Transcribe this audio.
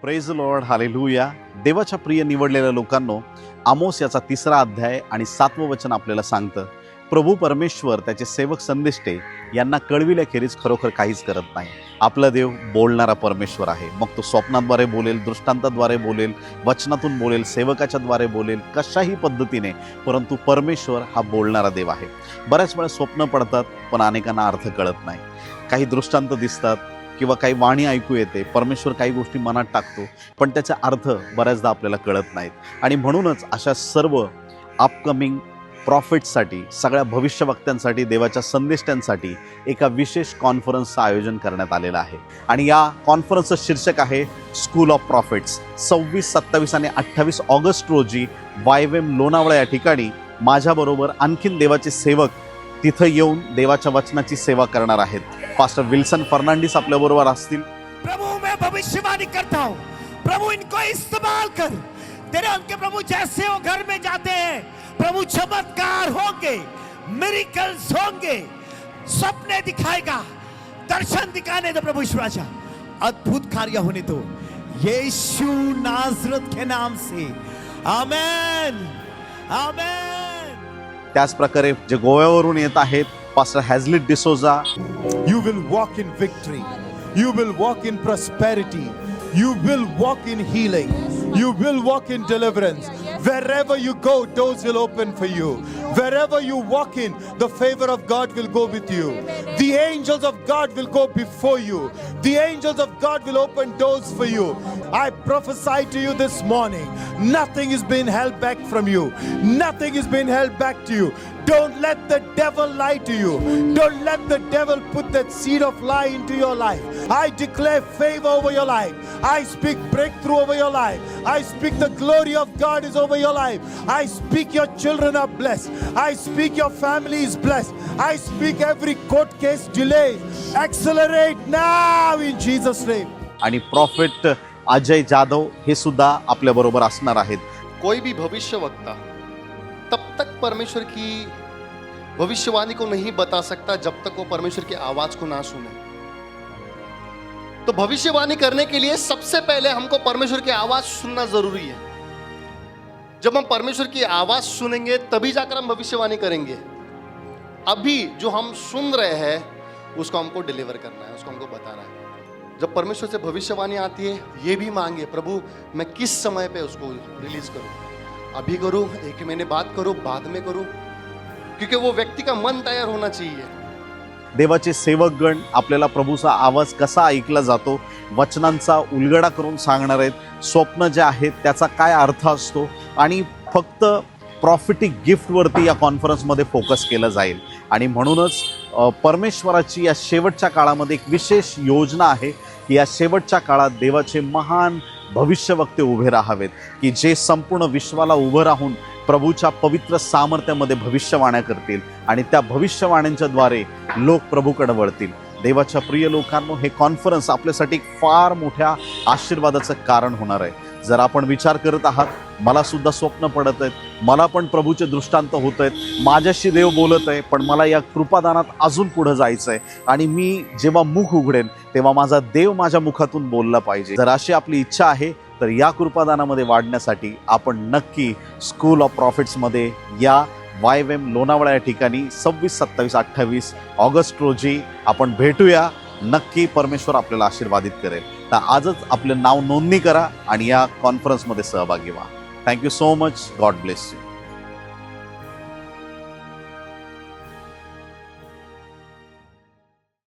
Praise Lord, hallelujah. देवाच्या प्रिय निवडलेल्या लोकांनो, आमोस याचा 3रा अध्याय आणि 7वं वचन आपल्याला सांगतं, प्रभू परमेश्वर त्याचे सेवक संदेष्टे यांना कळविल्याखेरीज खरोखर काहीच करत नाही. आपला देव बोलणारा परमेश्वर आहे. मग तो स्वप्नाद्वारे बोलेल, दृष्टांताद्वारे बोलेल, वचनातून बोलेल, सेवकाच्या द्वारे बोलेल, कशाही पद्धतीने, परंतु परमेश्वर हा बोलणारा देव आहे. बऱ्याच वेळा स्वप्न पडतात पण अनेकांना अर्थ कळत नाही. काही दृष्टांत दिसतात किंवा काही वाणी ऐकू येते, परमेश्वर काही गोष्टी मनात टाकतो पण त्याचा अर्थ बऱ्याचदा आपल्याला कळत नाहीत. आणि म्हणूनच अशा सर्व अपकमिंग प्रॉफिट्ससाठी, सगळ्या भविष्यवक्त्यांसाठी, देवाच्या संदेष्टांसाठी एका विशेष कॉन्फरन्सचं आयोजन करण्यात आलेलं आहे. आणि या कॉन्फरन्सचं शीर्षक आहे स्कूल ऑफ प्रॉफिट्स. 26, 27 आणि 28 ऑगस्ट रोजी YWAM लोणावळा या ठिकाणी माझ्याबरोबर आणखीन देवाचे सेवक तिथं येऊन देवाच्या वचनाची सेवा करणार आहेत. पास्टर विल्सन फर्नांडिस आपल्या बरोबर असतील. प्रभु, मैं भविष्यवाणी करता हूँ, प्रभु इनको इस्तेमाल कर. तेरे उनके प्रभु जैसे वो घर में जाते हैं, प्रभु चमत्कार होंगे, मिरेकल्स होंगे, सपने दिखाएगा, दर्शन दिखाने दो प्रभु ईश्वराचा, अद्भुत कार्य होने दो यीशु नाजरत के नाम से. आमेन, आमेन. त्याच प्रकारे जे गोव्यावरून येत आहेत, pastor Hazlitt D'Souza. You will walk in victory. You will walk in prosperity. You will walk in healing. You will walk in deliverance. Wherever you go, doors will open for you. Wherever you walk in, the favor of God will go with you. The angels of God will go before you. The angels of God will open doors for you. I prophesy to you this morning, nothing is being held back from you. Nothing is being held back to you. Don't let the devil lie to you. Don't let the devil put that seed of lie into your life. I declare favor over your life. I speak breakthrough over your life. I speak the glory of God is over your life. I speak your children are blessed. I speak your family is blessed. I speak every court case delay accelerate now in Jesus name. आणि profit Ajay Jadhav हे सुद्धा आपल्या बरोबर असणार आहेत. कोई भी भविष्यवक्ता तब तक परमेश्वर की भविष्यवाणी को नहीं बता सकता जब तक वो परमेश्वर की आवाज को ना सुने. तो भविष्यवाणी करने के लिए सबसे पहले हमको परमेश्वर की आवाज सुनना जरूरी है. जब हम परमेश्वर की आवाज सुनेंगे तभी जाकर हम भविष्यवाणी करेंगे. अभी जो हम सुन रहे हैं उसको हमको डिलीवर करना है, उसको हमको बताना है. जब परमेश्वर से भविष्यवाणी आती है, ये भी मांगे, प्रभु मैं किस समय पे उसको रिलीज करूं, अभी करूं, 1 महीने बाद करूं, बाद में करूं, क्योंकि वो व्यक्ति का मन तैयार होना चाहिए. देवाचे सेवकगण आपल्याला प्रभूचा आवाज कसा ऐकला जातो, वचनांचा उलगडा करून सांगणार आहेत. स्वप्न जे आहेत त्याचा काय अर्थ असतो आणि फक्त प्रॉफिटिक गिफ्टवरती या कॉन्फरन्समध्ये फोकस केलं जाईल. आणि म्हणूनच परमेश्वराची या शेवटच्या काळामध्ये एक विशेष योजना आहे की या शेवटच्या काळात देवाचे महान भविष्यवक्ते उभे राहावेत की जे संपूर्ण विश्वाला उभं राहून प्रभूच्या पवित्र सामर्थ्यामध्ये भविष्यवाण्या करतील आणि त्या भविष्यवाण्यांच्या द्वारे लोक प्रभूकडे वळतील. देवाच्या प्रिय लोकांनो, हे कॉन्फरन्स आपल्यासाठी फार मोठ्या आशीर्वादाचं कारण होणार आहे. जर आपण विचार करत आहात, मला सुद्धा स्वप्न पडत आहेत, मला पण प्रभूचे दृष्टांत होत आहेत, माझ्याशी देव बोलत आहे, पण मला या कृपादानात अजून पुढं जायचं आहे आणि मी जेव्हा मुख उघडेन तेव्हा माझा देव माझ्या मुखातून बोलला पाहिजे. जर अशी आपली इच्छा आहे तर या कृपादानामध्ये वाढण्यासाठी आपण नक्की स्कूल ऑफ प्रॉफिट्समध्ये या YWAM लोणावळा या ठिकाणी 26, 27, 28 ऑगस्ट रोजी आपण भेटूया. नक्की परमेश्वर आपल्याला आशीर्वादित करेल. तर आजच आपलं नाव नोंदणी करा आणि या कॉन्फरन्समध्ये सहभागी व्हा. Thank you so much. God bless you.